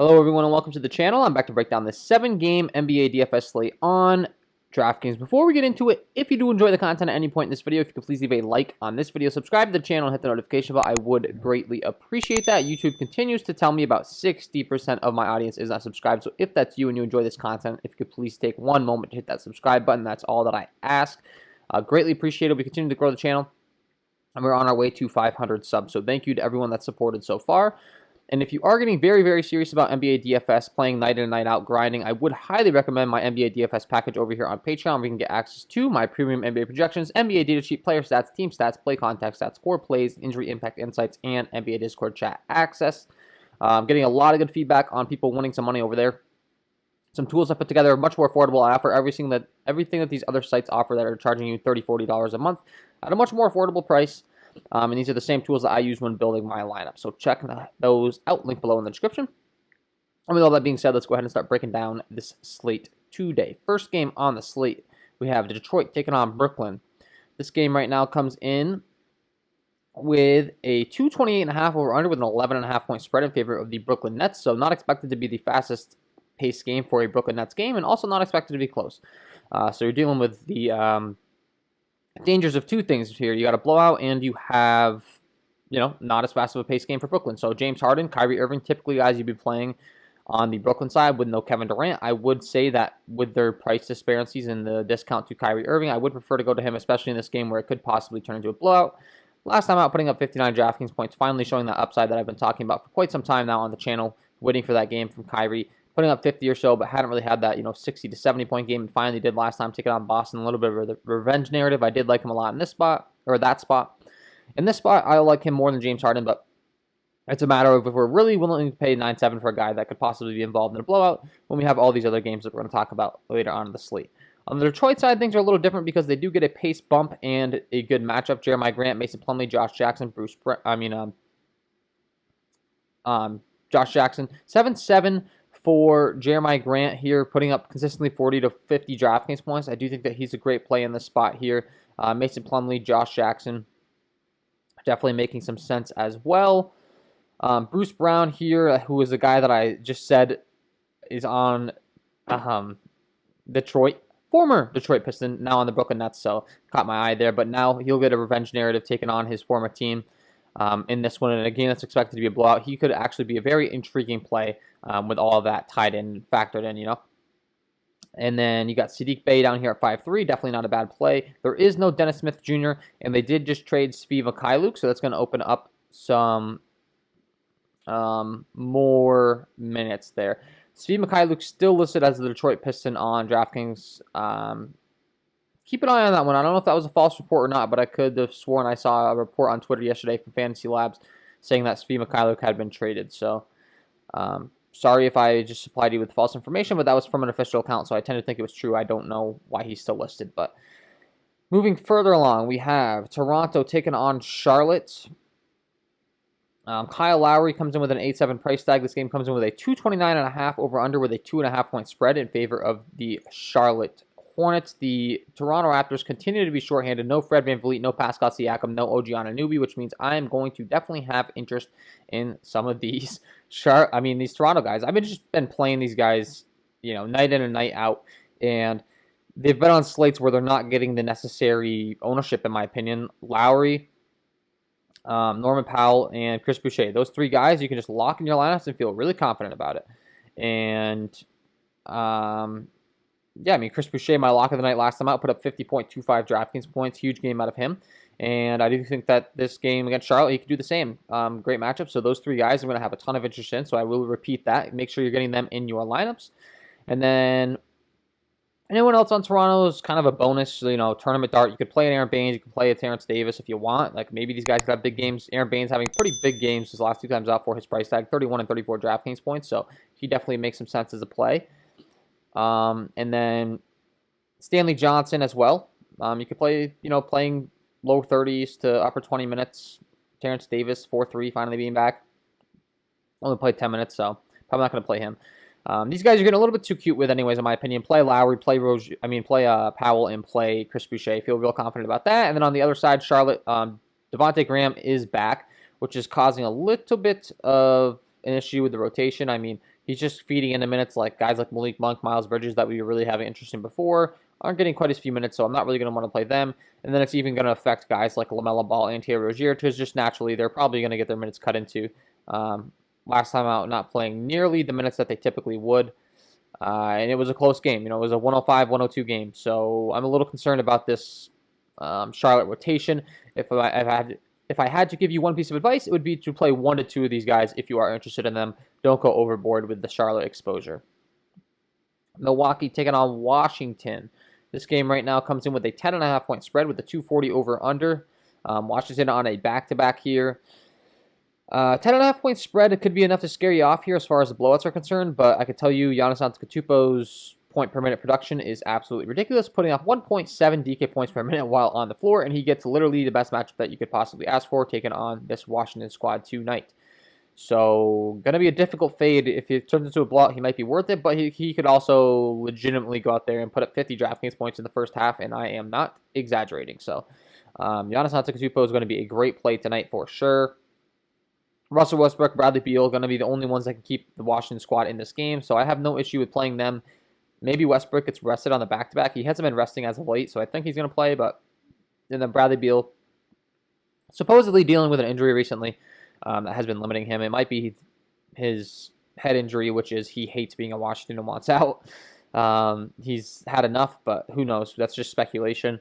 Hello everyone and welcome to the channel. I'm back to break down this 7-game NBA DFS slate on DraftKings. Before we get into it, if you do enjoy the content at any point in this video, if you could please leave a like on this video, subscribe to the channel, and hit the notification bell, I would greatly appreciate that. YouTube continues to tell me about 60% of my audience is not subscribed, so if that's you and you enjoy this content, if you could please take one moment to hit that subscribe button, that's all that I ask. Greatly appreciate it. We continue to grow the channel, and we're on our way to 500 subs, so thank you to everyone that's supported so far. And if you are getting very, very serious about NBA DFS, playing night in and night out, grinding, I would highly recommend my NBA DFS package over here on Patreon, where you can get access to my premium NBA projections, NBA data sheet, player stats, team stats, play context stats, core plays, injury impact insights, and NBA Discord chat access. I'm getting a lot of good feedback on people winning some money over there. Some tools I put together are much more affordable. I offer everything that these other sites offer that are charging you $30, $40 a month at a much more affordable price. And these are the same tools that I use when building my lineup. So check those out, link below in the description. And with all that being said, let's go ahead and start breaking down this slate today. First game on the slate, we have Detroit taking on Brooklyn. This game right now comes in with a 228.5 over under with an 11.5 point spread in favor of the Brooklyn Nets. So not expected to be the fastest paced game for a Brooklyn Nets game, and also not expected to be close. So you're dealing with the dangers of two things here. You got a blowout, and you have, not as fast of a pace game for Brooklyn. So James Harden, Kyrie Irving, typically guys you'd be playing on the Brooklyn side with no Kevin Durant. I would say that with their price disparities and the discount to Kyrie Irving, I would prefer to go to him, especially in this game where it could possibly turn into a blowout. Last time out, putting up 59 DraftKings points, finally showing that upside that I've been talking about for quite some time now on the channel, waiting for that game from Kyrie. Putting up 50 or so, but hadn't really had that, 60 to 70 point game, and finally did last time, taking on Boston. A little bit of a revenge narrative. I did like him a lot in this spot, or that spot. In this spot, I like him more than James Harden, but it's a matter of if we're really willing to pay 9-7 for a guy that could possibly be involved in a blowout when we have all these other games that we're going to talk about later on in the slate. On the Detroit side, things are a little different because they do get a pace bump and a good matchup. Jeremiah Grant, Mason Plumlee, Josh Jackson, Josh Jackson, 7-7. For Jeremiah Grant here, putting up consistently 40 to 50 DraftKings points. I do think that he's a great play in this spot here. Mason Plumlee, Josh Jackson, definitely making some sense as well. Bruce Brown here, who is the guy that I just said is on Detroit, former Detroit Piston, now on the Brooklyn Nets, so caught my eye there. But now he'll get a revenge narrative taking on his former team in this one. And a game that's expected to be a blowout, he could actually be a very intriguing play with all of that tied in, factored in, And then you got Sadiq Bey down here at 5'3", definitely not a bad play. There is no Dennis Smith Jr., and they did just trade Svi Mykhailiuk, so that's going to open up some more minutes there. Svi Mykhailiuk still listed as the Detroit Piston on DraftKings. Keep an eye on that one. I don't know if that was a false report or not, but I could have sworn I saw a report on Twitter yesterday from Fantasy Labs saying that Svi Mykhailiuk had been traded. So sorry if I just supplied you with false information, but that was from an official account, so I tend to think it was true. I don't know why he's still listed. But moving further along, we have Toronto taking on Charlotte. Kyle Lowry comes in with an 8-7 price tag. This game comes in with a 229.5 over-under with a 2.5 point spread in favor of the Charlotte Hornets. The Toronto Raptors continue to be shorthanded. No Fred VanVleet, no Pascal Siakam, no OG Anunoby, which means I am going to definitely have interest in some of these these Toronto guys. I've just been playing these guys, night in and night out, and they've been on slates where they're not getting the necessary ownership, in my opinion. Lowry, Norman Powell, and Chris Boucher. Those three guys, you can just lock in your lineups and feel really confident about it. And Chris Boucher, my lock of the night last time out, put up 50.25 DraftKings points. Huge game out of him. And I do think that this game against Charlotte, he could do the same. Great matchup. So those three guys I'm going to have a ton of interest in. So I will repeat that. Make sure you're getting them in your lineups. And then anyone else on Toronto is kind of a bonus, tournament dart. You could play an Aaron Baines. You could play a Terrence Davis if you want. Like, maybe these guys could have big games. Aaron Baines having pretty big games his last two times out for his price tag, 31 and 34 DraftKings points. So he definitely makes some sense as a play. And then Stanley Johnson as well. You could play, playing low 30s to upper 20 minutes. Terrence Davis, 4-3, finally being back. Only played 10 minutes, so probably not going to play him. These guys are getting a little bit too cute with, anyways, in my opinion. Play Lowry, play Powell, and play Chris Boucher. Feel real confident about that. And then on the other side, Charlotte, Devontae Graham is back, which is causing a little bit of an issue with the rotation. He's just feeding into minutes like guys like Malik Monk, Miles Bridges that we were really having interest in before aren't getting quite as few minutes, so I'm not really going to want to play them. And then it's even going to affect guys like LaMelo Ball and Terry Rozier, because just naturally they're probably going to get their minutes cut into. Last time out, not playing nearly the minutes that they typically would. And it was a close game. It was a 105-102 game. So I'm a little concerned about this Charlotte rotation. If I had to give you one piece of advice, it would be to play 1 to 2 of these guys if you are interested in them. Don't go overboard with the Charlotte exposure. Milwaukee taking on Washington. This game right now comes in with a 10.5 point spread with a 240 over/under. Washington on a back-to-back here. 10.5 point spread, it could be enough to scare you off here as far as the blowouts are concerned, but I can tell you Giannis Antetokounmpo's point per minute production is absolutely ridiculous, putting up 1.7 DK points per minute while on the floor, and he gets literally the best matchup that you could possibly ask for, taking on this Washington squad tonight. So, going to be a difficult fade. If it turns into a blowout, he might be worth it, but he could also legitimately go out there and put up 50 DraftKings points in the first half, and I am not exaggerating. So, Giannis Antetokounmpo is going to be a great play tonight for sure. Russell Westbrook, Bradley Beal going to be the only ones that can keep the Washington squad in this game, so I have no issue with playing them. Maybe Westbrook gets rested on the back-to-back. He hasn't been resting as of late, so I think he's going to play, but and then Bradley Beal, supposedly dealing with an injury recently that has been limiting him. It might be his head injury, which is he hates being a Washington and wants out. He's had enough, but who knows? That's just speculation.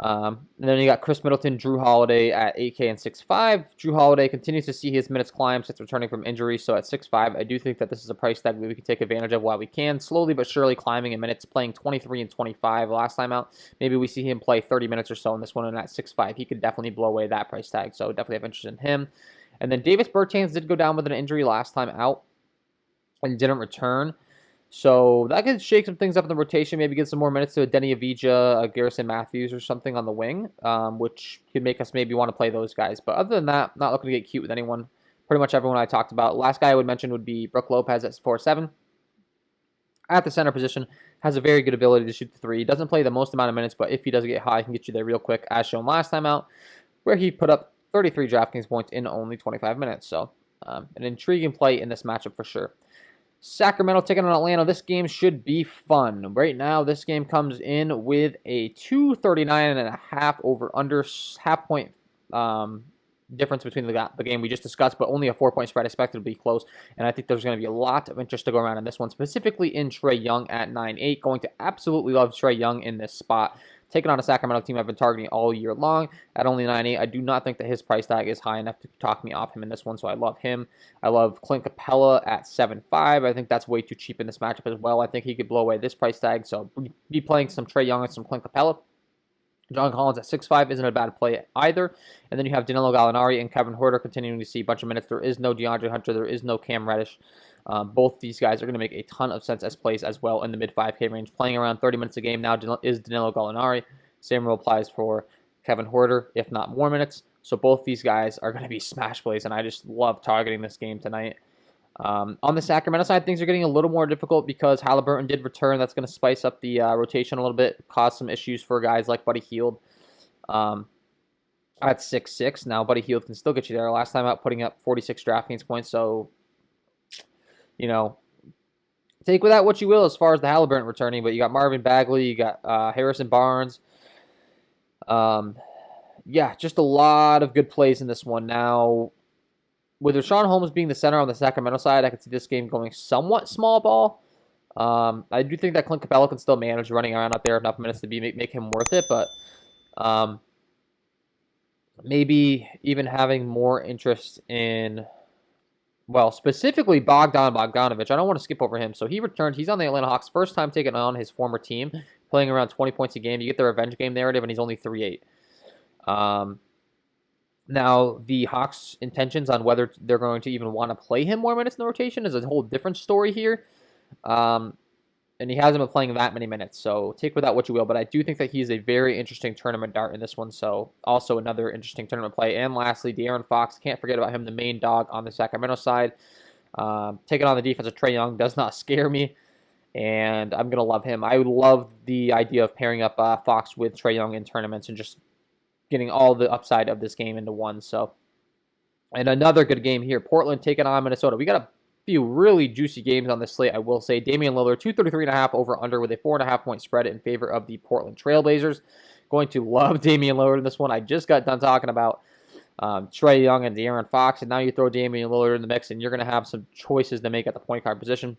And then you got Chris Middleton, Drew Holiday at 8K and 6.5. Drew Holiday continues to see his minutes climb since returning from injury, so at 6.5, I do think that this is a price tag that we can take advantage of while we can. Slowly but surely climbing in minutes, playing 23 and 25 last time out. Maybe we see him play 30 minutes or so in this one, and at 6.5, he could definitely blow away that price tag, so definitely have interest in him. And then Davis Bertans did go down with an injury last time out and didn't return. So that could shake some things up in the rotation, maybe get some more minutes to a Denny Avdija, a Garrison Matthews or something on the wing, which could make us maybe want to play those guys. But other than that, not looking to get cute with anyone. Pretty much everyone I talked about. Last guy I would mention would be Brook Lopez at 4.7. At the center position, has a very good ability to shoot the three. He doesn't play the most amount of minutes, but if he does get high, he can get you there real quick, as shown last time out, where he put up 33 DraftKings points in only 25 minutes. So an intriguing play in this matchup for sure. Sacramento taking on Atlanta. This game should be fun. Right now, this game comes in with a 239.5 over/under, half-point difference between the game we just discussed, but only a 4-point spread expected to be close. And I think there's going to be a lot of interest to go around in this one, specifically in Trae Young at 9.8. Going to absolutely love Trae Young in this spot. Taking on a Sacramento team I've been targeting all year long at only 9.8. I do not think that his price tag is high enough to talk me off him in this one, so I love him. I love Clint Capella at 7.5. I think that's way too cheap in this matchup as well. I think he could blow away this price tag, so be playing some Trae Young and some Clint Capella. John Collins at 6.5 isn't a bad play either. And then you have Danilo Gallinari and Kevin Huerter continuing to see a bunch of minutes. There is no DeAndre Hunter. There is no Cam Reddish. Both these guys are going to make a ton of sense as plays as well in the mid-5K range. Playing around 30 minutes a game now is Danilo Gallinari. Same rule applies for Kevin Huerter, if not more minutes. So both these guys are going to be smash plays, and I just love targeting this game tonight. On the Sacramento side, things are getting a little more difficult because Halliburton did return. That's going to spice up the rotation a little bit, cause some issues for guys like Buddy Hield. At 6.6, now Buddy Hield can still get you there. Last time out, putting up 46 DraftKings points, so, take with that what you will as far as the Halliburton returning, but you got Marvin Bagley, you got Harrison Barnes. Yeah, just a lot of good plays in this one. Now, with Rashawn Holmes being the center on the Sacramento side, I could see this game going somewhat small ball. I do think that Clint Capella can still manage running around out there enough minutes to make him worth it, but maybe even having more interest in, well, specifically Bogdan Bogdanovic. I don't want to skip over him. So he returned. He's on the Atlanta Hawks. First time taking on his former team, playing around 20 points a game. You get the revenge game narrative, and he's only 3.8. Now, the Hawks' intentions on whether they're going to even want to play him more minutes in the rotation is a whole different story here. And he hasn't been playing that many minutes, so take with that what you will. But I do think that he's a very interesting tournament dart in this one, so also another interesting tournament play. And lastly, De'Aaron Fox. Can't forget about him, the main dog on the Sacramento side. Taking on the defense of Trae Young does not scare me, and I'm going to love him. I would love the idea of pairing up Fox with Trae Young in tournaments and just getting all the upside of this game into one. So, and another good game here. Portland taking on Minnesota. We got a few really juicy games on this slate, I will say. Damian Lillard, 233.5 over under with a 4.5 point spread in favor of the Portland Trailblazers. Going to love Damian Lillard in this one. I just got done talking about Trae Young and De'Aaron Fox, and now you throw Damian Lillard in the mix, and you're going to have some choices to make at the point guard position.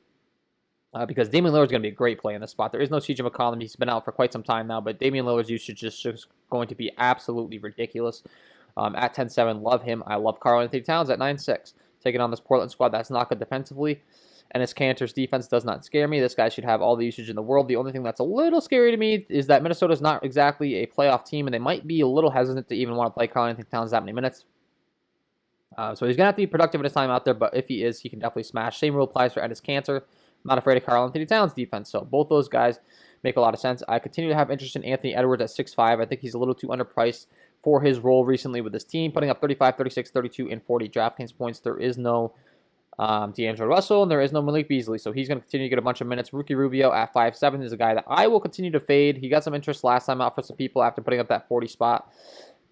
Because Damian Lillard is going to be a great play in this spot. There is no CJ McCollum. He's been out for quite some time now, but Damian Lillard's usage is just going to be absolutely ridiculous. At 10-7, love him. I love Karl Anthony Towns at 9-6. Taking on this Portland squad that's not good defensively. And his Cantor's defense does not scare me. This guy should have all the usage in the world. The only thing that's a little scary to me is that Minnesota's not exactly a playoff team, and they might be a little hesitant to even want to play Karl Anthony Towns that many minutes. So he's going to have to be productive in his time out there, but if he is, he can definitely smash. Same rule applies for Enes Kanter. Not afraid of Karl Anthony Towns' defense. So both those guys make a lot of sense. I continue to have interest in Anthony Edwards at 6'5". I think he's a little too underpriced for his role recently with this team, putting up 35, 36, 32, and 40 DraftKings points. There is no D'Angelo Russell, and there is no Malik Beasley, so he's going to continue to get a bunch of minutes. Ricky Rubio at 5'7" is a guy that I will continue to fade. He got some interest last time out for some people after putting up that 40 spot.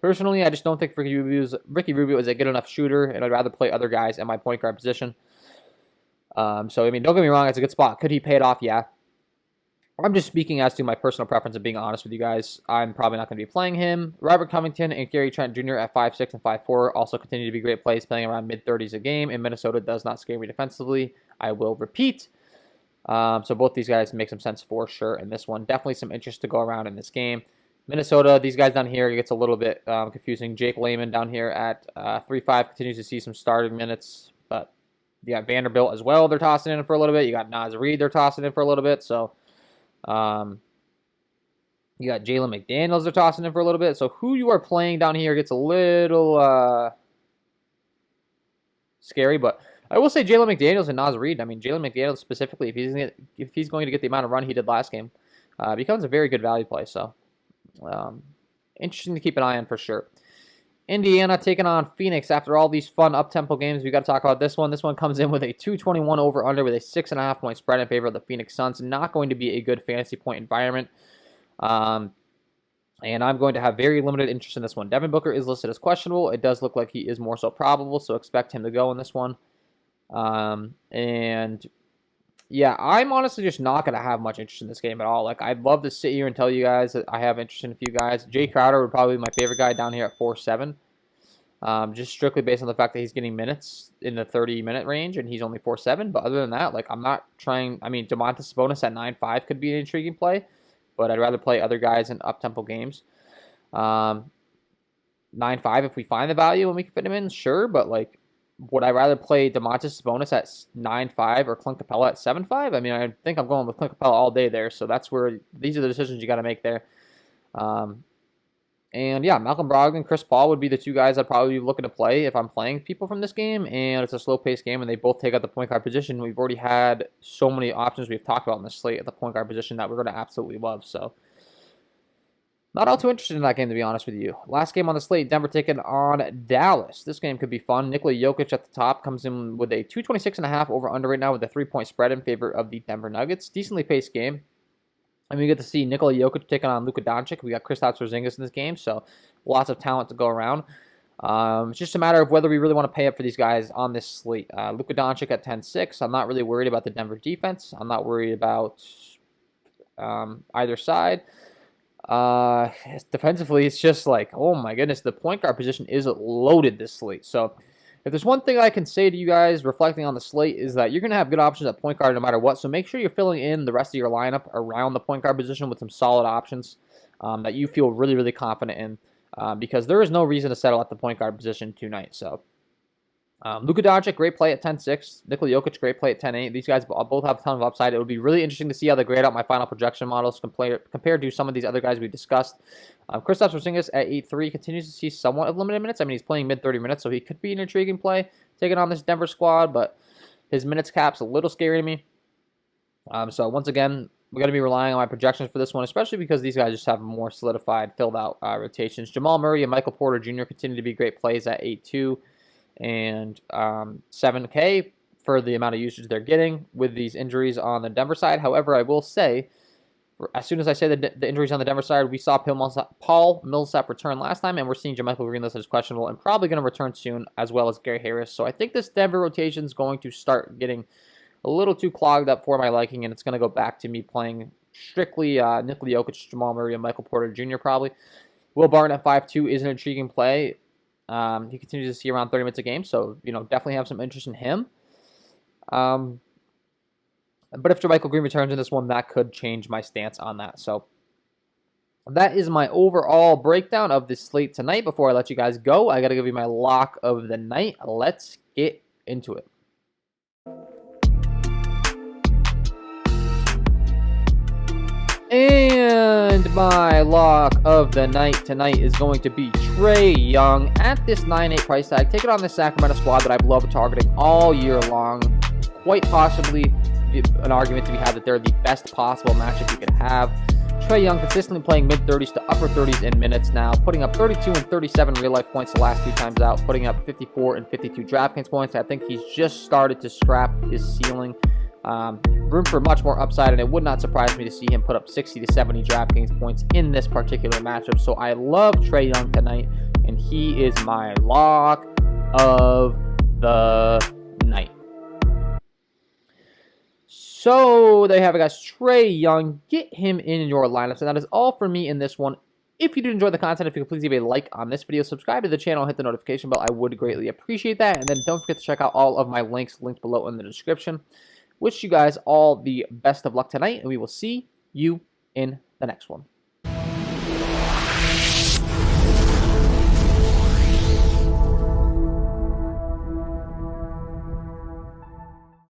Personally, I just don't think Ricky Rubio is a good enough shooter, and I'd rather play other guys at my point guard position. So, I mean, don't get me wrong, it's a good spot. Could he pay it off? Yeah. I'm just speaking as to my personal preference and being honest with you guys. I'm probably not going to be playing him. Robert Covington and Gary Trent Jr. at 5'6" and 5'4" also continue to be great plays, playing around mid-30s a game, and Minnesota does not scare me defensively. I will repeat. So both these guys make some sense for sure in this one. Definitely some interest to go around in this game. Minnesota, these guys down here, it gets a little bit confusing. Jake Layman down here at 3'5" continues to see some starting minutes, but you got Vanderbilt as well. They're tossing in for a little bit. You got Naz Reid. They're tossing in for a little bit. So you got Jalen McDaniels. They're tossing in for a little bit. So who you are playing down here gets a little scary. But I will say Jalen McDaniels and Naz Reid. I mean, Jalen McDaniels specifically, if he's going to get the amount of run he did last game, becomes a very good value play. So interesting to keep an eye on for sure. Indiana taking on Phoenix after all these fun up-tempo games. We got to talk about this one. This one comes in with a 221 over-under with a 6.5 point spread in favor of the Phoenix Suns. Not going to be a good fantasy point environment. And I'm going to have very limited interest in this one. Devin Booker is listed as questionable. It does look like he is more so probable, so expect him to go in this one. And yeah, I'm honestly just not going to have much interest in this game at all. Like, I'd love to sit here and tell you guys that I have interest in a few guys. Jay Crowder would probably be my favorite guy down here at 4'7". Just strictly based on the fact that he's getting minutes in the 30-minute range, and he's only 4'7". But other than that, like, I'm not trying. I mean, Domantas Sabonis at 9'5" could be an intriguing play, but I'd rather play other guys in up-tempo games. 9'5" if we find the value and we can fit him in, sure. But, like, would I rather play Domantas Sabonis at 9'5" or Clint Capella at 7'5"? I mean, I think I'm going with Clint Capella all day there. So that's where these are the decisions you got to make there. And yeah, Malcolm Brogdon, Chris Paul would be the two guys I'd probably be looking to play if I'm playing people from this game. And it's a slow-paced game, and they both take out the point guard position. We've already had so many options we've talked about in the slate at the point guard position that we're going to absolutely love. So not all too interested in that game, to be honest with you. Last game on the slate, Denver taking on Dallas. This game could be fun. Nikola Jokic at the top comes in with a 226.5 over-under right now with a 3-point spread in favor of the Denver Nuggets. Decently paced game. And we get to see Nikola Jokic taking on Luka Doncic. We got Kristaps Porzingis in this game, so lots of talent to go around. It's just a matter of whether we really want to pay up for these guys on this slate. Luka Doncic at 10-6. I'm not really worried about the Denver defense. I'm not worried about either side. Defensively, it's just like, oh my goodness, the point guard position is loaded this slate. So if there's one thing I can say to you guys reflecting on the slate is that you're going to have good options at point guard no matter what. So make sure you're filling in the rest of your lineup around the point guard position with some solid options that you feel really, really confident in because there is no reason to settle at the point guard position tonight. So Luka Doncic, great play at 10-6. Nikola Jokic, great play at 10-8. These guys both have a ton of upside. It would be really interesting to see how they grade out my final projection models compared to some of these other guys we discussed. Kristaps Porzingis at 8-3 continues to see somewhat of limited minutes. I mean, he's playing mid-30 minutes, so he could be an intriguing play taking on this Denver squad, but his minutes cap's a little scary to me. So once again, we're going to be relying on my projections for this one, especially because these guys just have more solidified, filled-out rotations. Jamal Murray and Michael Porter Jr. continue to be great plays at 8-2. And 7K for the amount of usage they're getting with these injuries on the Denver side. However, I will say as soon as I say the injuries on the Denver side, we saw Paul Millsap return last time, and we're seeing JaMychal Green listed as questionable and probably going to return soon, as well as Gary Harris. So I think this Denver rotation is going to start getting a little too clogged up for my liking, and it's going to go back to me playing strictly Nikola Jokic, Jamal Murray, and Michael Porter Jr. probably. Will Barton at 5'2" is an intriguing play. He continues to see around 30 minutes a game, so definitely have some interest in him. But if JaMychal Green returns in this one, that could change my stance on that. So that is my overall breakdown of this slate tonight. Before I let you guys go, I got to give you my lock of the night. Let's get into it. And my lock of the night tonight is going to be Trae Young at this 9.8 price tag. Take it on the Sacramento squad that I've loved targeting all year long. Quite possibly an argument to be had that they're the best possible matchup you could have. Trae Young consistently playing mid-30s to upper 30s in minutes now, putting up 32 and 37 real-life points the last 2 times out, putting up 54 and 52 DraftKings points. I think he's just started to scrap his ceiling. Room for much more upside, and it would not surprise me to see him put up 60 to 70 DraftKings points in this particular matchup. So I love Trae Young tonight, and he is my lock of the night. So there you have it, guys. Trae Young, get him in your lineups, and that is all for me in this one. If you did enjoy the content, if you could please leave a like on this video, subscribe to the channel, hit the notification bell, I would greatly appreciate that. And then don't forget to check out all of my links linked below in the description. Wish you guys all the best of luck tonight, and we will see you in the next one.